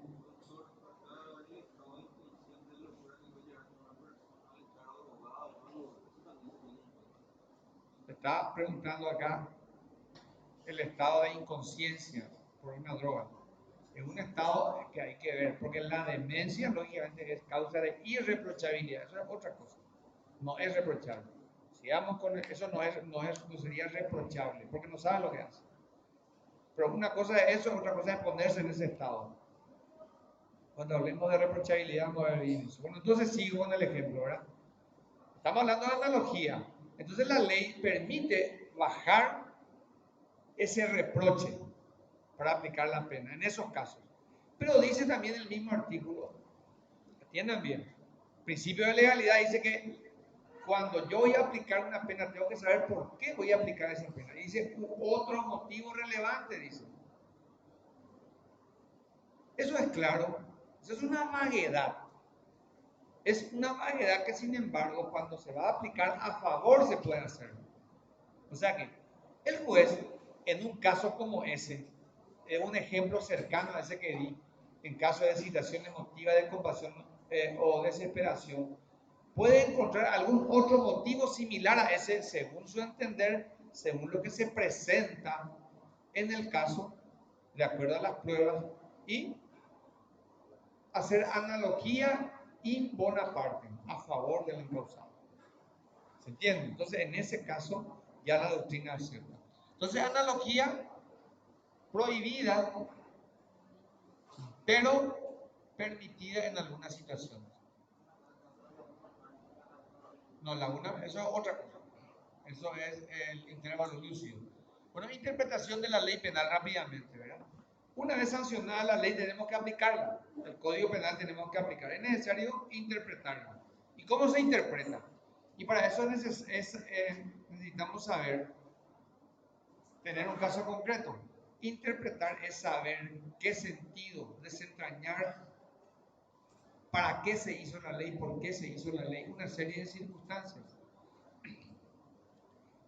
Está preguntando acá el estado de inconsciencia por una droga. Es un estado que hay que ver, porque la demencia, lógicamente, es causa de irreprochabilidad. Eso es otra cosa. No es reprochable. Sigamos con eso, no sería reprochable, porque no sabe lo que hace. Pero una cosa es eso, otra cosa es ponerse en ese estado. Cuando hablemos de reprochabilidad, vamos a ver bien eso. Bueno, entonces sigo con el ejemplo, ¿verdad? Estamos hablando de analogía. Entonces la ley permite bajar ese reproche para aplicar la pena en esos casos. Pero dice también el mismo artículo, atiendan bien, principio de legalidad dice que cuando yo voy a aplicar una pena tengo que saber por qué voy a aplicar esa pena. Dice otro motivo relevante, dice. Eso es claro, eso es una vaguedad. Es una vaguedad que sin embargo cuando se va a aplicar a favor se puede hacer. O sea que el juez en un caso como ese, un ejemplo cercano a ese que di, en caso de excitación emotiva, de compasión o desesperación, puede encontrar algún otro motivo similar a ese según su entender, según lo que se presenta en el caso, de acuerdo a las pruebas, y hacer analogía in bona parte, a favor del encausado. ¿Se entiende? Entonces, en ese caso, ya la doctrina acepta. Entonces, analogía prohibida, pero permitida en algunas situaciones. No, eso es otra cosa. Eso es el intervalo lúcido. Bueno, interpretación de la ley penal rápidamente, ¿verdad? Una vez sancionada la ley tenemos que aplicarla. El Código Penal tenemos que aplicar. Es necesario interpretarla. ¿Y cómo se interpreta? Y para eso necesitamos saber, tener un caso concreto. Interpretar es saber qué sentido, desentrañar para qué se hizo la ley, por qué se hizo la ley, una serie de circunstancias.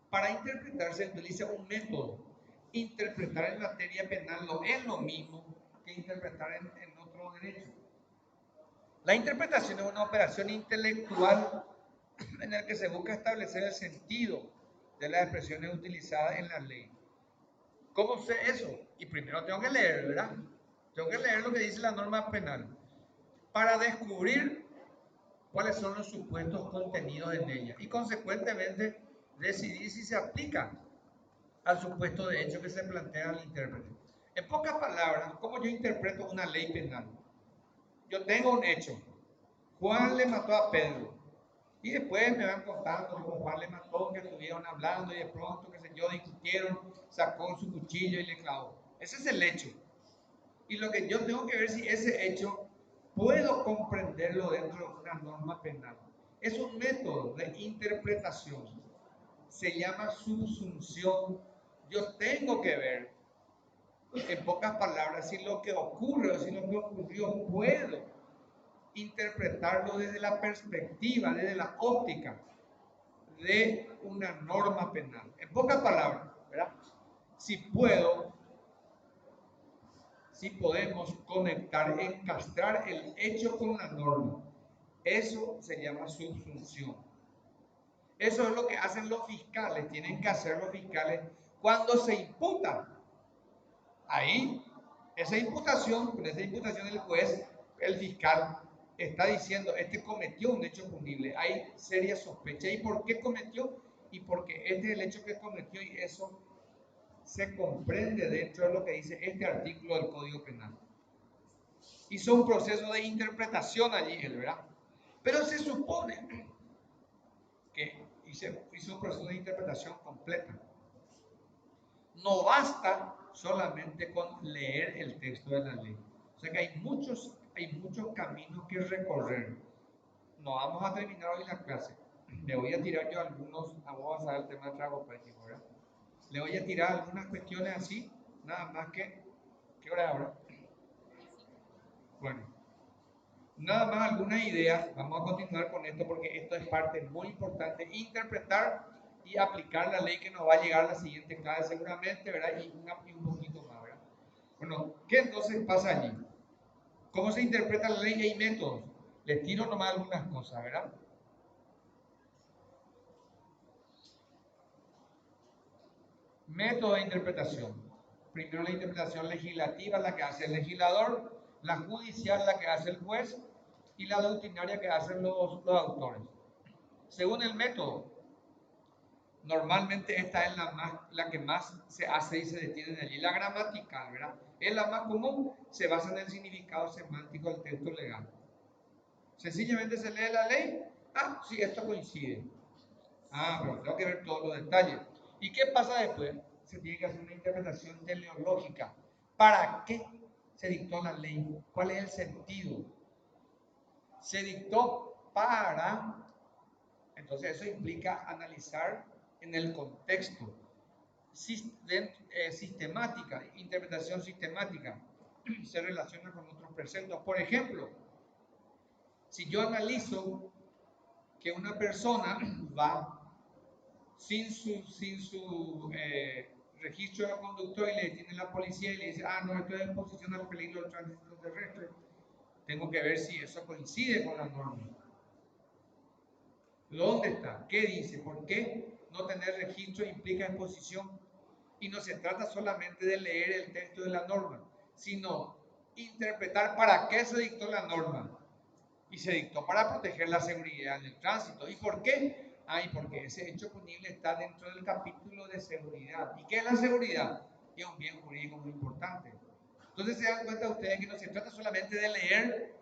Para interpretar se utiliza un método. Interpretar en materia penal no es lo mismo que interpretar en otro derecho. La interpretación es una operación intelectual en la que se busca establecer el sentido de las expresiones utilizadas en la ley. ¿Cómo sé eso? Y primero tengo que leer, ¿verdad? Tengo que leer lo que dice la norma penal para descubrir cuáles son los supuestos contenidos en ella y consecuentemente decidir si se aplica al supuesto de hecho que se plantea al intérprete. En pocas palabras, ¿cómo yo interpreto una ley penal? Yo tengo un hecho. Juan le mató a Pedro. Y después me van contando cómo Juan le mató, que estuvieron hablando y de pronto, qué sé yo, discutieron, sacó su cuchillo y le clavó. Ese es el hecho. Y lo que yo tengo que ver si ese hecho puedo comprenderlo dentro de una norma penal. Es un método de interpretación. Se llama subsunción. Yo tengo que ver, en pocas palabras, si lo que ocurre o si lo que ocurrió puedo interpretarlo desde la perspectiva, desde la óptica de una norma penal. En pocas palabras, ¿verdad? Si puedo, si podemos conectar, encastrar el hecho con la norma, eso se llama subsunción. Eso es lo que hacen los fiscales, tienen que hacer los fiscales cuando se imputan. Ahí, esa imputación, con esa imputación el juez, el fiscal, está diciendo, este cometió un hecho punible, hay seria sospecha. ¿Y por qué cometió? Y porque este es el hecho que cometió y eso se comprende dentro de lo que dice este artículo del Código Penal. Hizo un proceso de interpretación allí, ¿verdad? Pero se supone que hizo un proceso de interpretación completa. No basta solamente con leer el texto de la ley. O sea que hay muchos caminos que recorrer. No vamos a terminar hoy la clase. Le voy a tirar yo algunos, vamos a ver el tema del trago práctico, ¿verdad? Le voy a tirar algunas cuestiones así, nada más que, ¿qué hora es ahora? Bueno, nada más algunas ideas. Vamos a continuar con esto porque esto es parte muy importante. Interpretar y aplicar la ley que nos va a llegar a la siguiente clase seguramente, ¿verdad? Y un poquito más, ¿verdad? Bueno, ¿qué entonces pasa allí? ¿Cómo se interpreta la ley? Hay métodos. Les tiro nomás algunas cosas, ¿verdad? Método de interpretación. Primero la interpretación legislativa, la que hace el legislador, la judicial, la que hace el juez, y la doctrinaria que hacen los autores. Según el método, normalmente esta es la que más se hace y se detiene allí. La gramatical, ¿verdad? Es la más común, se basa en el significado semántico del texto legal. Sencillamente se lee la ley, sí, esto coincide. Pero tengo que ver todos los detalles. ¿Y qué pasa después? Se tiene que hacer una interpretación teleológica. ¿Para qué se dictó la ley? ¿Cuál es el sentido? Se dictó para... Entonces eso implica analizar en el contexto. Sistemática, interpretación sistemática. Se relaciona con otros preceptos. Por ejemplo, si yo analizo que una persona va sin su registro de conductor y le detiene la policía y le dice, no, esto es en posición al peligro del tránsito terrestre, tengo que ver si eso coincide con la norma. ¿Dónde está? ¿Qué dice? ¿Por qué no tener registro implica exposición? Y no se trata solamente de leer el texto de la norma, sino interpretar para qué se dictó la norma. Y se dictó para proteger la seguridad en el tránsito. ¿Y por qué? Porque ese hecho punible está dentro del capítulo de seguridad. ¿Y qué es la seguridad? Es un bien jurídico muy importante. Entonces se dan cuenta ustedes que no se trata solamente de leer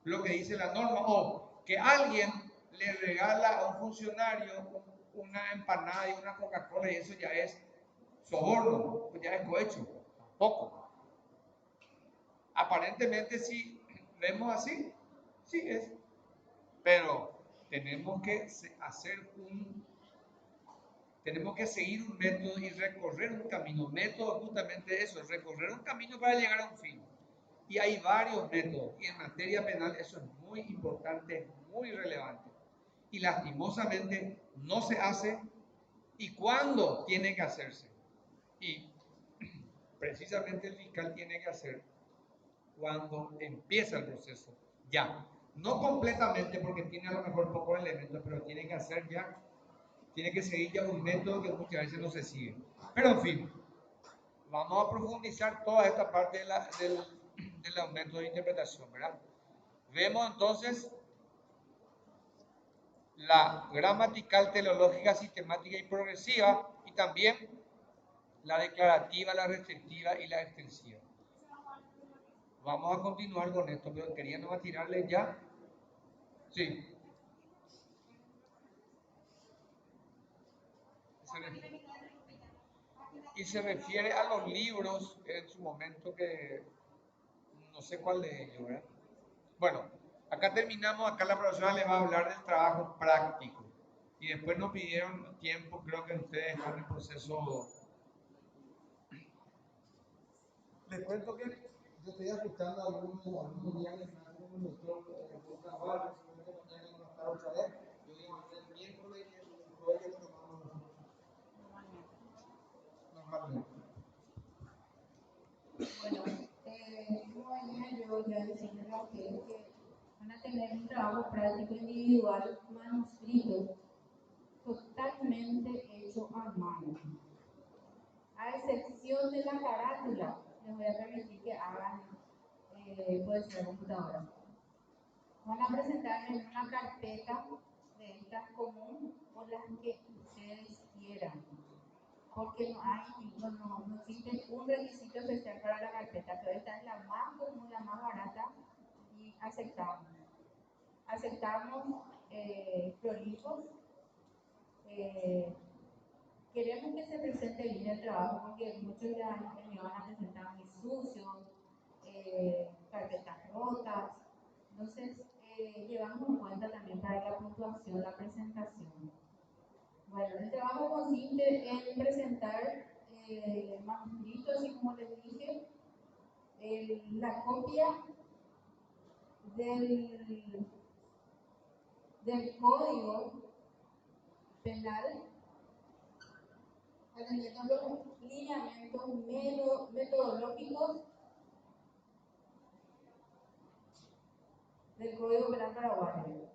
lo que dice la norma o que alguien le regala a un funcionario una empanada y una Coca-Cola y eso ya es soborno, ya es cohecho. Tampoco. Aparentemente si vemos así, sí es. Pero tenemos que seguir un método y recorrer un camino. Método justamente eso, recorrer un camino para llegar a un fin. Y hay varios métodos. Y en materia penal eso es muy importante, muy relevante. Y lastimosamente no se hace. ¿Y cuándo tiene que hacerse? Y precisamente el fiscal tiene que hacer cuando empieza el proceso. Ya. No completamente porque tiene a lo mejor pocos elementos, pero tiene que hacer ya, tiene que seguir ya un método que muchas veces no se sigue. Pero en fin, vamos a profundizar toda esta parte del método de interpretación, ¿verdad? Vemos entonces la gramatical, teleológica, sistemática y progresiva, y también la declarativa, la restrictiva y la extensiva. Vamos a continuar con esto, pero quería nomás tirarle ya. Sí. Y se refiere a los libros en su momento que no sé cuál de ellos, ¿verdad? Bueno, acá terminamos, acá la profesora le va a hablar del trabajo práctico. Y después nos pidieron tiempo, creo que ustedes están en proceso. Les cuento que yo estoy ajustando algunos días que están con el doctor Navarro, seguramente mañana van a estar otra vez. Yo digo el miércoles y el jueves lo tomamos normalmente. Bueno, como venía yo ya diciendo a ustedes que van a tener un trabajo práctico individual manuscrito totalmente hecho a mano. A excepción de la carátula, les voy a permitir que hagan, puede ser computadora. Van a presentar en una carpeta de estas común o las que ustedes quieran. Porque no existe un requisito especial para la carpeta, pero esta es la más común, la más barata y aceptamos. Aceptamos prolijos. Queremos que se presente bien el trabajo porque muchos ya me van a presentar muy sucios, carpetas rotas. Entonces, llevamos en cuenta también para la puntuación, la presentación. Bueno, el trabajo consiste en presentar manuscritos, así como les dije, la copia del código penal, atendiendo los lineamientos metodológicos del Código Penal paraguayo.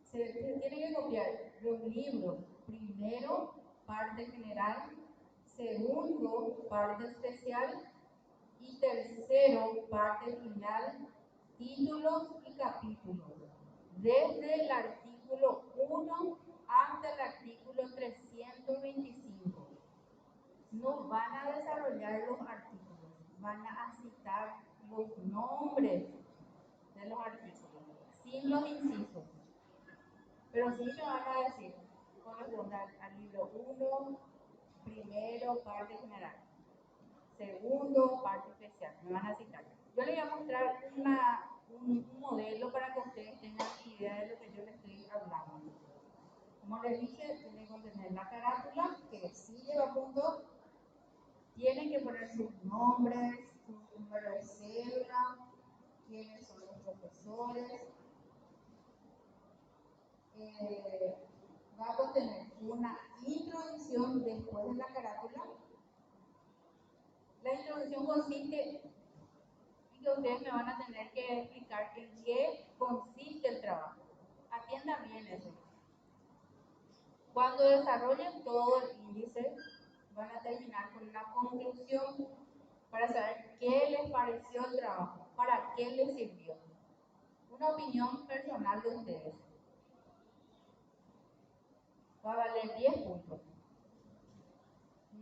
Se tiene que copiar los libros, primero, parte general, segundo, parte especial y tercero, parte final, títulos y capítulos, desde el artículo 1 hasta el artículo 325. No van a desarrollar los artículos, van a citar los nombres de los artículos, sin los incisos. Pero sí me van a decir, corresponde al libro 1, primero, parte general. Segundo, parte especial, me van a citar. Yo les voy a mostrar un modelo para que ustedes tengan idea de lo que yo les estoy hablando. Como les dije, tienen que contener la carátula, que sí lleva puntos. Tienen que poner sus nombres, su número de cédula, quiénes son los profesores. Va a contener una introducción después de la carátula. La introducción consiste en que ustedes me van a tener que explicar en qué consiste el trabajo. Atiendan bien eso. Cuando desarrollen todo el índice, van a terminar con una conclusión para saber qué les pareció el trabajo, para qué les sirvió. Una opinión personal de ustedes. Va a valer 10 puntos.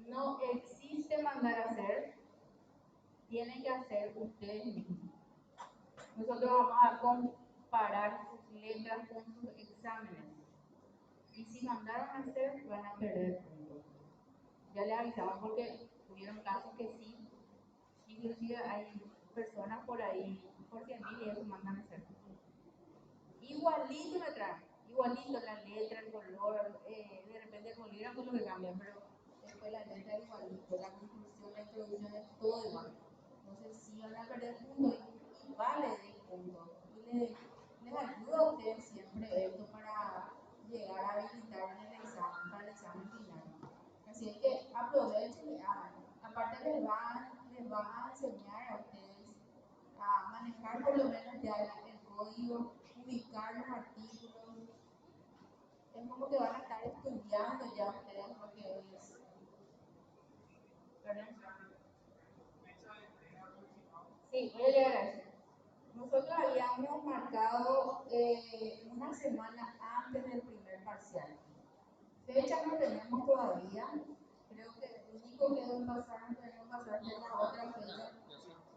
No existe mandar a hacer, tienen que hacer ustedes mismos. Nosotros vamos a comparar sus letras con sus exámenes. Y si mandaron a hacer, van a perder puntos. Ya les avisamos porque tuvieron casos que sí. Inclusive hay personas por ahí, por 100.000 y eso mandan a hacer. Igualito me traen, igualito la letra, el color, de repente el bolígrafo lo que cambian, pero después la letra igualito, la conclusión, la introducción es todo igual. Entonces si van a perder puntos, vale de puntos. Y les ayuda a ustedes siempre esto para llegar a habilitar en el examen, para el examen final. Así es que aprovechen y hagan. Aparte les va a enseñar a ustedes a manejar por lo menos ya el código, ubicar los artículos. Es como que van a estar estudiando ya ustedes lo que es. ¿Perdón? Sí, voy a llegar a eso. Nosotros habíamos marcado una semana antes del primer parcial. Fecha no tenemos todavía. Creo que chicos que deben pasar de la otra fecha.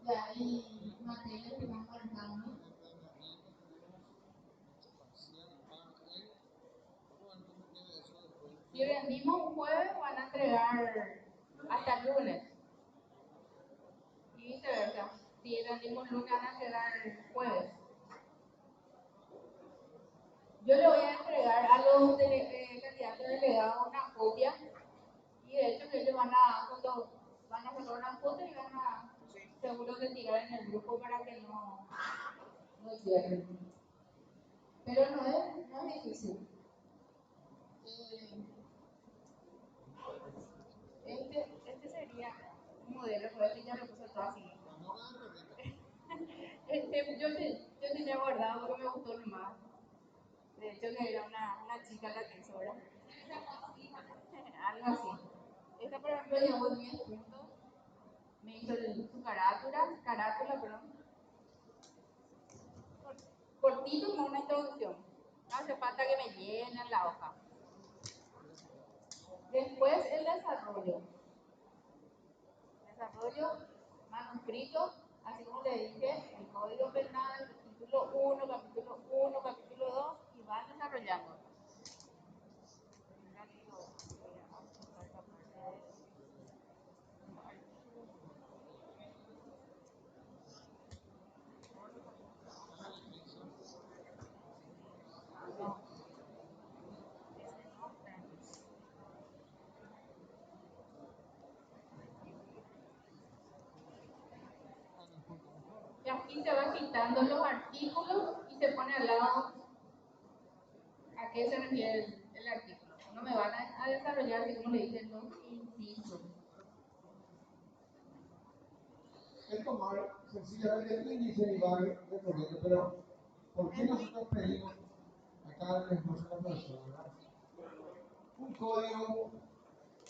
Y hay materias que van marcando. Si rendimos un jueves, van a entregar hasta el lunes. Y viceversa. Si rendimos lunes, van a entregar el jueves. Yo le voy a entregar a los candidatos delegados una copia. Y de hecho, que ellos van a sacar una foto y van a seguro que tirar en el grupo para que no cierren. Pero no es difícil. Este sería un modelo, pero este ya lo puse todo así. Yo tenía guardado porque me gustó nomás. De hecho, que era una chica la que hizo, ¿verdad? Algo así. Esta, por ejemplo, llevó 10 puntos. Me hizo su carátula, perdón. Cortito, no una introducción. No hace falta que me llenen la hoja. Después el desarrollo. Manuscrito, así como le dije, el código penal, capítulo 1, capítulo 2, y van desarrollando. Y aquí se va quitando los artículos y se pone al lado a qué se refiere el artículo. No me van a desarrollar, así como le dicen, los incisos. Es tomar sencillamente el índice y va recorriendo, pero ¿por qué nosotros pedimos acá les muestro la persona? Un código,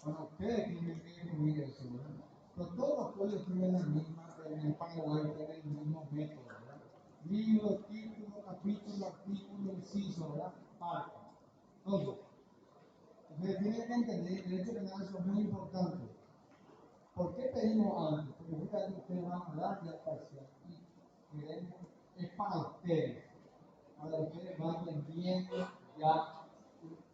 bueno, ustedes tienen que incluir eso, ¿verdad? Pero todos los códigos tienen la misma, en el panel web tienen el mismo método, ¿verdad? Libro, título, capítulo, artículo, inciso, ¿verdad? Parte. Entonces, ustedes tienen que entender, el derecho penal es muy importante. ¿Por qué pedimos antes? Porque justamente ustedes van a dar ya parcial y queremos, es para ustedes. Ahora ustedes van entendiendo ya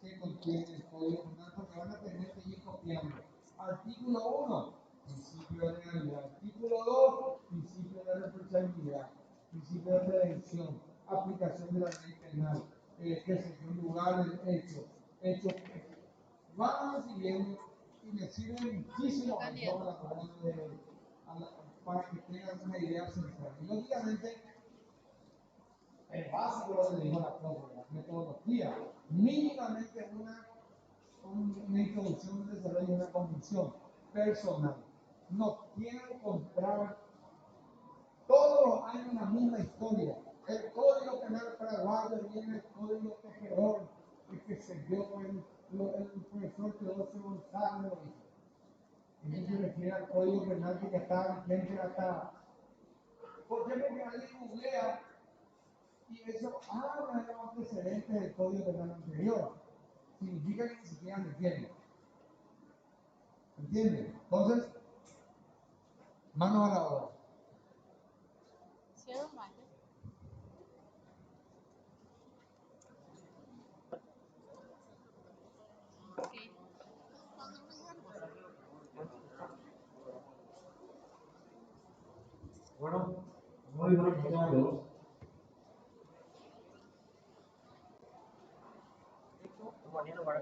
qué contiene el código penal porque van a tener que ir copiando. Artículo 1, principio de legalidad. Artículo 2, principio de responsabilidad. Principio de prevención. Aplicación de la ley penal. Qué sé yo, lugar del hecho. Van siguiendo y me sirve muchísimo para que tengan una idea central. Y lógicamente, el básico lo que le digo a la profe, la metodología, mínimamente una introducción, un desarrollo, una convicción personal. No quiero comprar todos los años la misma historia. El código penal paraguayo viene el código tejedor, el que se dio el profesor Teodosio González. Eso se refiere al código penal que ya está vigente hasta. ¿Por qué? Porque alguien googlea y eso habla de los antecedentes del código penal anterior. Significa que ni siquiera me entienden. ¿Entienden? Entonces, manos a la obra. Bueno, muy buenas noches a todos. Compañero, para